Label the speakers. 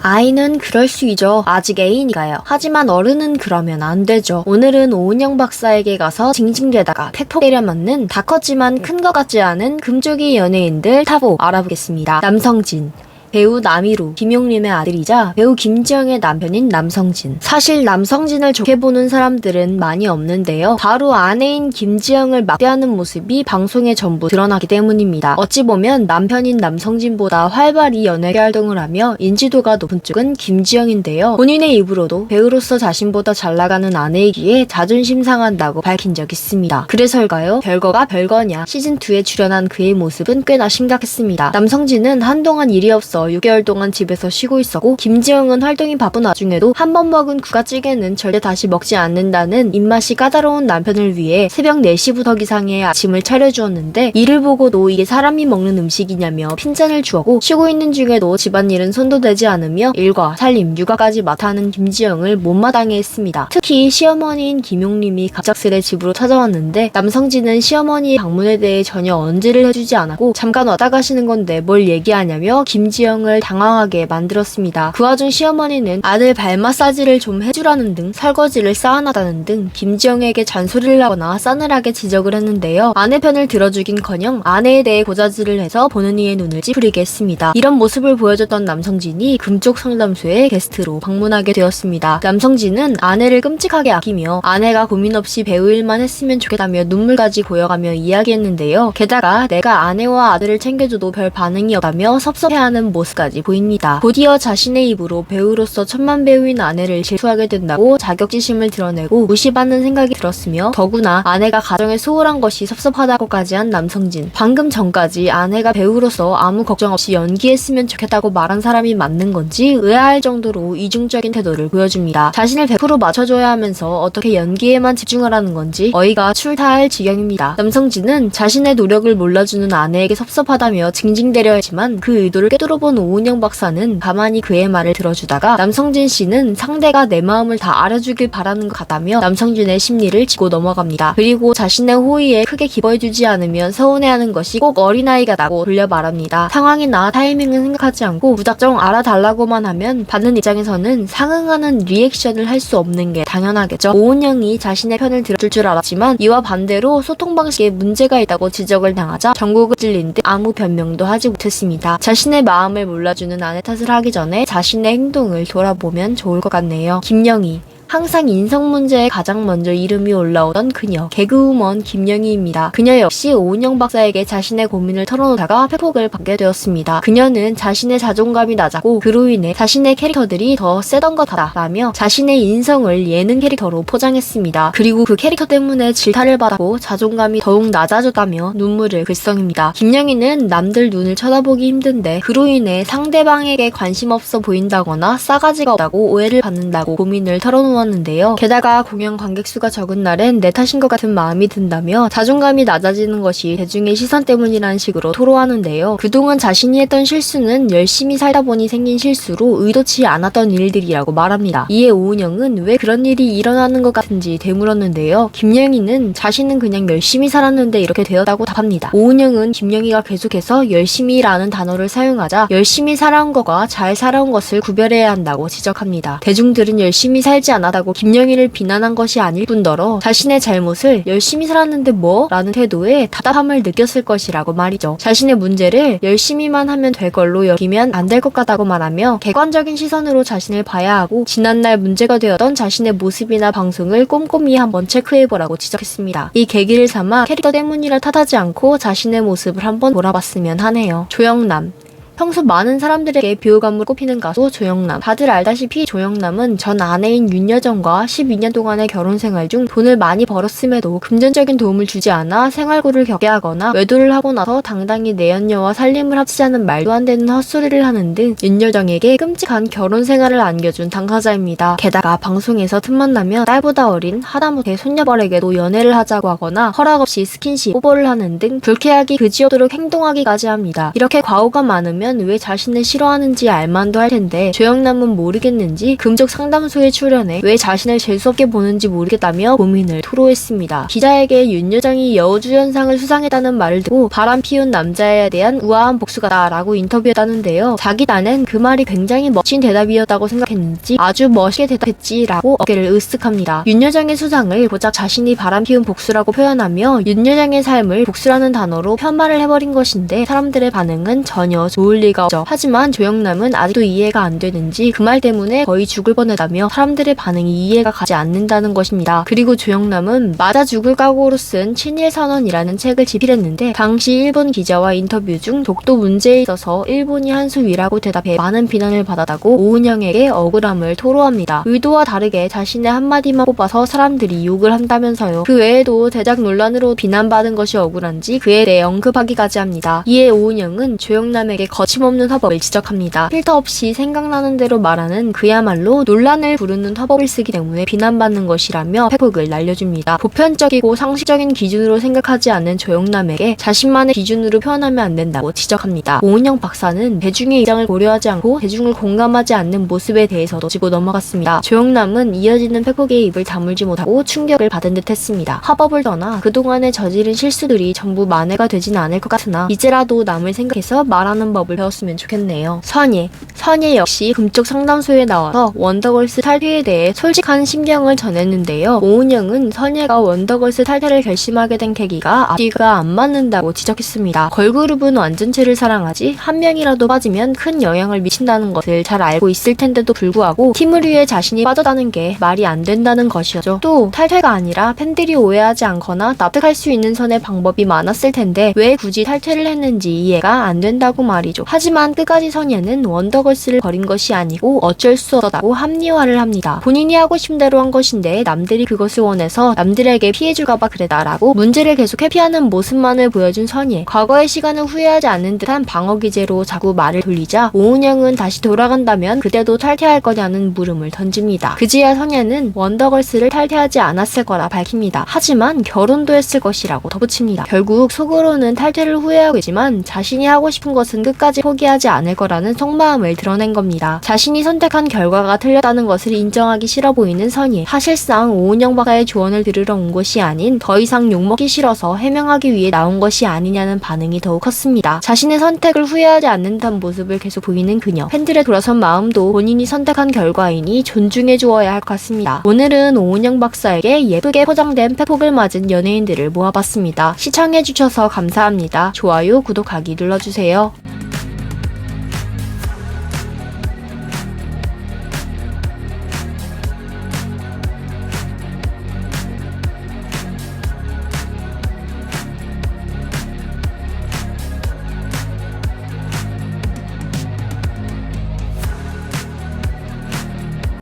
Speaker 1: 아이는 그럴 수 있죠. 아직 애인이가요. 하지만 어른은 그러면 안 되죠. 오늘은 오은영 박사에게 가서 징징대다가 팩폭 때려 맞는 다 컸지만 큰 것 같지 않은 금쪽이 연예인들 탑5 알아보겠습니다. 남성진, 배우 남희루, 김용림의 아들이자 배우 김지영의 남편인 남성진. 사실 남성진을 좋게 보는 사람들은 많이 없는데요. 바로 아내인 김지영을 막대하는 모습이 방송에 전부 드러나기 때문입니다. 어찌 보면 남편인 남성진보다 활발히 연애 활동을 하며 인지도가 높은 쪽은 김지영인데요. 본인의 입으로도 배우로서 자신보다 잘 나가는 아내이기에 자존심 상한다고 밝힌 적이 있습니다. 그래서일까요? 별거가 별거냐 시즌2에 출연한 그의 모습은 꽤나 심각했습니다. 남성진은 한동안 일이 없어 6개월 동안 집에서 쉬고 있었고, 김지영은 활동이 바쁜 와중에도 한 번 먹은 국화찌개는 절대 다시 먹지 않는다는 입맛이 까다로운 남편을 위해 새벽 4시부터 기상의 아침을 차려주었는데, 이를 보고도 이게 사람이 먹는 음식이냐며 핀잔을 주었고, 쉬고 있는 중에도 집안일은 손도 대지 않으며 일과 살림, 육아까지 맡아 하는 김지영을 못마땅해 했습니다. 특히 시어머니인 김용림이 갑작스레 집으로 찾아왔는데, 남성진은 시어머니의 방문에 대해 전혀 언지를 해주지 않았고, 잠깐 왔다 가시는 건데 뭘 얘기하냐며 김지영을 당황하게 만들었습니다. 그 와중 시어머니는 아들 발 마사지를 좀 해주라는 등 설거지를 쌓아놨다는 등 김지영에게 잔소리를 하거나 싸늘하게 지적을 했는데요. 아내 편을 들어주긴커녕 아내에 대해 고자질을 해서 보는 이의 눈을 찌푸리게 했습니다. 이런 모습을 보여줬던 남성진이 금쪽 상담소에 게스트로 방문하게 되었습니다. 남성진은 아내를 끔찍하게 아끼며 아내가 고민 없이 배우 일만 했으면 좋겠다며 눈물까지 고여가며 이야기했는데요. 게다가 내가 아내와 아들을 챙겨줘도 별 반응이 없다며 섭섭해하는 모습까지 보입니다. 곧이어 자신의 입으로 배우로서 천만 배우인 아내를 질투하게 된다고 자격지심을 드러내고 무시받는 생각이 들었으며, 더구나 아내가 가정에 소홀한 것이 섭섭하다고까지 한 남성진. 방금 전까지 아내가 배우로서 아무 걱정 없이 연기했으면 좋겠다고 말한 사람이 맞는 건지 의아할 정도로 이중적인 태도를 보여줍니다. 자신을 100% 맞춰줘야 하면서 어떻게 연기에만 집중을 하는 건지 어이가 출타할 지경입니다. 남성진은 자신의 노력을 몰라주는 아내에게 섭섭하다며 징징대려 했지만 그 의도를 꿰뚫어본 오은영 박사는 가만히 그의 말을 들어주다가, 남성진 씨는 상대가 내 마음을 다 알아주길 바라는 것 같다며 남성진의 심리를 짚고 넘어갑니다. 그리고 자신의 호의에 크게 기뻐해주지 않으면 서운해하는 것이 꼭 어린아이 같다고 돌려 말합니다. 상황이나 타이밍은 생각하지 않고 무작정 알아달라고만 하면 받는 입장에서는 상응하는 리액션을 할 수 없는 게 당연하겠죠. 오은영이 자신의 편을 들어줄 줄 알았지만 이와 반대로 소통 방식에 문제가 있다고 지적을 당하자 전국을 찔린 듯 아무 변명도 하지 못했습니다. 자신의 마음을 몰라주는 아내 탓을 하기 전에 자신의 행동을 돌아보면 좋을 것 같네요. 김영희, 항상 인성 문제에 가장 먼저 이름이 올라오던 그녀, 개그우먼 김영희입니다. 그녀 역시 오은영 박사에게 자신의 고민을 털어놓다가 팩폭을 받게 되었습니다. 그녀는 자신의 자존감이 낮았고 그로 인해 자신의 캐릭터들이 더 세던 것 같다라며 자신의 인성을 예능 캐릭터로 포장했습니다. 그리고 그 캐릭터 때문에 질타를 받았고 자존감이 더욱 낮아졌다며 눈물을 글썽입니다. 김영희는 남들 눈을 쳐다보기 힘든데 그로 인해 상대방에게 관심 없어 보인다거나 싸가지가 없다고 오해를 받는다고 고민을 털어놓았는데요. 게다가 공연 관객 수가 적은 날엔 내 탓인 것 같은 마음이 든다며 자존감이 낮아지는 것이 대중의 시선 때문이라는 식으로 토로하는데요. 그동안 자신이 했던 실수는 열심히 살다 보니 생긴 실수로 의도치 않았던 일들이라고 말합니다. 이에 오은영은 왜 그런 일이 일어나는 것 같은지 되물었는데요. 김영희는 자신은 그냥 열심히 살았는데 이렇게 되었다고 답합니다. 오은영은 김영희가 계속해서 열심히라는 단어를 사용하자 열심히 살아온 것과 잘 살아온 것을 구별해야 한다고 지적합니다. 대중들은 열심히 살지 않았다고 김영희를 비난한 것이 아닐 뿐더러 자신의 잘못을 열심히 살았는데 뭐? 라는 태도에 답답함을 느꼈을 것이라고 말이죠. 자신의 문제를 열심히만 하면 될 걸로 여기면 안 될 것 같다고 말하며 객관적인 시선으로 자신을 봐야 하고 지난날 문제가 되었던 자신의 모습이나 방송을 꼼꼼히 한번 체크해보라고 지적했습니다. 이 계기를 삼아 캐릭터 때문이라 탓하지 않고 자신의 모습을 한번 돌아봤으면 하네요. 조영남, 평소 많은 사람들에게 비호감으로 꼽히는 가수 조영남. 다들 알다시피 조영남은 전 아내인 윤여정과 12년 동안의 결혼 생활 중 돈을 많이 벌었음에도 금전적인 도움을 주지 않아 생활고를 겪게 하거나 외도를 하고 나서 당당히 내연녀와 살림을 합치자는 말도 안 되는 헛소리를 하는 등 윤여정에게 끔찍한 결혼 생활을 안겨준 당사자입니다. 게다가 방송에서 틈만 나면 딸보다 어린 하다못해 손녀벌에게도 연애를 하자고 하거나 허락 없이 스킨십, 뽀뽀를 하는 등 불쾌하기 그지없도록 행동하기까지 합니다. 이렇게 과오가 많으면 알았으면 왜 자신을 싫어하는지 알만도 할 텐데 조영남은 모르겠는지 금쪽 상담소에 출연해 왜 자신을 재수없게 보는지 모르겠다며 고민을 토로했습니다. 기자에게 윤 여정이 여우주연상을 수상했다는 말을 듣고 바람 피운 남자에 대한 우아한 복수가다 라고 인터뷰했다는데요. 자기 딴엔 그 말이 굉장히 멋진 대답이었다고 생각했는지 아주 멋있게 대답했지 라고 어깨를 으쓱합니다. 윤 여정의 수상을 고작 자신이 바람 피운 복수라고 표현하며 윤 여정의 삶을 복수라는 단어로 편말을 해버린 것인데 사람들의 반응은 전혀 좋을 리가 없죠. 하지만 조영남은 아직도 이해가 안 되는지 그 말 때문에 거의 죽을 뻔했다며 사람들의 반응이 이해가 가지 않는다는 것입니다. 그리고 조영남은 맞아 죽을 각오로 쓴 친일선언이라는 책을 집필했는데 당시 일본 기자와 인터뷰 중 독도 문제에 있어서 일본이 한 수 위라고 대답해 많은 비난을 받았다고 오은영에게 억울함을 토로합니다. 의도와 다르게 자신의 한마디만 뽑아서 사람들이 욕을 한다면서요. 그 외에도 대작 논란으로 비난받은 것이 억울한지 그에 대해 언급하기까지 합니다. 이에 오은영은 조영남에게 거침없는 화법을 지적합니다. 필터 없이 생각나는 대로 말하는 그야말로 논란을 부르는 화법을 쓰기 때문에 비난받는 것이라며 팩폭을 날려줍니다. 보편적이고 상식적인 기준으로 생각하지 않는 조영남에게 자신만의 기준으로 표현하면 안 된다고 지적합니다. 오은영 박사는 대중의 입장을 고려하지 않고 대중을 공감하지 않는 모습에 대해서도 짚고 넘어갔습니다. 조영남은 이어지는 팩폭의 입을 다물지 못하고 충격을 받은 듯 했습니다. 화법을 떠나 그동안에 저지른 실수들이 전부 만회가 되지는 않을 것 같으나 이제라도 남을 생각해서 말하는 법을 배웠으면 좋겠네요. 선예 역시 금쪽 상담소에 나와서 원더걸스 탈퇴에 대해 솔직한 심경을 전했는데요. 오은영은 선예가 원더걸스 탈퇴를 결심하게 된 계기가 앞뒤가 안 맞는다고 지적했습니다. 걸그룹은 완전체를 사랑하지 한 명이라도 빠지면 큰 영향을 미친다는 것을 잘 알고 있을 텐데도 불구하고 팀을 위해 자신이 빠졌다는 게 말이 안 된다는 것이었죠. 또 탈퇴가 아니라 팬들이 오해하지 않거나 납득할 수 있는 선의 방법이 많았을 텐데 왜 굳이 탈퇴를 했는지 이해가 안 된다고 말이죠. 하지만 끝까지 선예는 원더걸스를 버린 것이 아니고 어쩔 수 없었다고 합리화를 합니다. 본인이 하고 싶은 대로 한 것인데 남들이 그것을 원해서 남들에게 피해줄까봐 그랬다라고 문제를 계속 회피하는 모습만을 보여준 선예. 과거의 시간을 후회하지 않는 듯한 방어 기제로 자꾸 말을 돌리자 오은영은 다시 돌아간다면 그때도 탈퇴할 거냐는 물음을 던집니다. 그제야 선예는 원더걸스를 탈퇴하지 않았을 거라 밝힙니다. 하지만 결혼도 했을 것이라고 덧붙입니다. 결국 속으로는 탈퇴를 후회하고 있지만 자신이 하고 싶은 것은 끝까지 포기하지 않을 거라는 속마음을 드러낸 겁니다. 자신이 선택한 결과가 틀렸다는 것을 인정하기 싫어 보이는 선예. 사실상 오은영 박사의 조언을 들으러 온 것이 아닌 더 이상 욕먹기 싫어서 해명하기 위해 나온 것이 아니냐는 반응이 더욱 컸습니다. 자신의 선택을 후회하지 않는 듯한 모습을 계속 보이는 그녀. 팬들의 돌아선 마음도 본인이 선택한 결과이니 존중해 주어야 할 것 같습니다. 오늘은 오은영 박사에게 예쁘게 포장된 팩폭을 맞은 연예인들을 모아봤습니다. 시청해주셔서 감사합니다. 좋아요, 구독하기 눌러주세요.